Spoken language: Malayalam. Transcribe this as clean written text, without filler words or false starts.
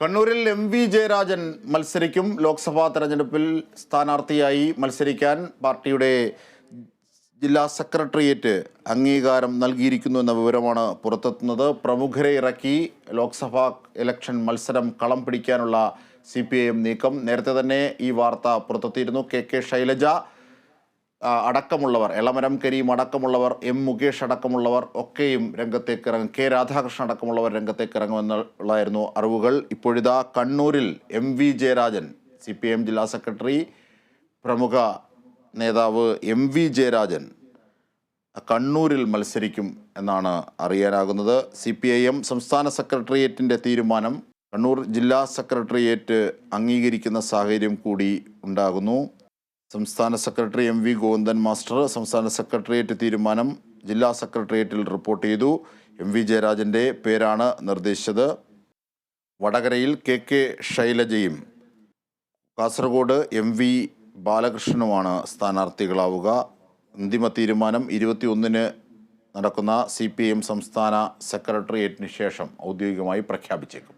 കണ്ണൂരിൽ എം.വി. ജയരാജൻ മത്സരിക്കും. ലോക്സഭാ തെരഞ്ഞെടുപ്പിൽ സ്ഥാനാർത്ഥിയായി മത്സരിക്കാൻ പാർട്ടിയുടെ ജില്ലാ സെക്രട്ടേറിയറ്റ് അംഗീകാരം നൽകിയിരിക്കുന്നു എന്ന വിവരമാണ് പുറത്തെത്തുന്നത്. പ്രമുഖരെ ഇറക്കി ലോക്സഭാ ഇലക്ഷൻ മത്സരം കളം പിടിക്കാനുള്ള CPIM നീക്കം. നേരത്തെ തന്നെ ഈ വാർത്ത പുറത്തെത്തിയിരുന്നു. കെ ശൈലജ അടക്കമുള്ളവർ, എളമരം കരീം അടക്കമുള്ളവർ, മുകേഷ് അടക്കമുള്ളവർ ഒക്കെയും രംഗത്തേക്ക് ഇറങ്ങും, കെ രാധാകൃഷ്ണൻ അടക്കമുള്ളവർ രംഗത്തേക്ക് ഇറങ്ങുമെന്നുള്ളതായിരുന്നു അറിവുകൾ. ഇപ്പോഴിതാ കണ്ണൂരിൽ എം.വി. ജയരാജൻ, CPIM ജില്ലാ സെക്രട്ടറി, പ്രമുഖ നേതാവ് എം.വി. ജയരാജൻ കണ്ണൂരിൽ മത്സരിക്കും എന്നാണ് അറിയാനാകുന്നത്. CPIM സംസ്ഥാന സെക്രട്ടേറിയറ്റിൻ്റെ തീരുമാനം കണ്ണൂർ ജില്ലാ സെക്രട്ടേറിയറ്റ് അംഗീകരിക്കുന്ന സാഹചര്യം കൂടി ഉണ്ടാകുന്നു. സംസ്ഥാന സെക്രട്ടറി M.V. ഗോവിന്ദൻ മാസ്റ്റർ സംസ്ഥാന സെക്രട്ടേറിയറ്റ് തീരുമാനം ജില്ലാ സെക്രട്ടേറിയറ്റിൽ റിപ്പോർട്ട് ചെയ്തു. M.V. ജയരാജൻ്റെ പേരാണ് നിർദ്ദേശിച്ചത്. വടകരയിൽ കെ ശൈലജയും കാസർഗോഡ് M.V. ബാലകൃഷ്ണനുമാണ് സ്ഥാനാർത്ഥികളാവുക. അന്തിമ തീരുമാനം 21-ന് നടക്കുന്ന CPIM സംസ്ഥാന സെക്രട്ടേറിയറ്റിന് ശേഷം ഔദ്യോഗികമായി പ്രഖ്യാപിച്ചേക്കും.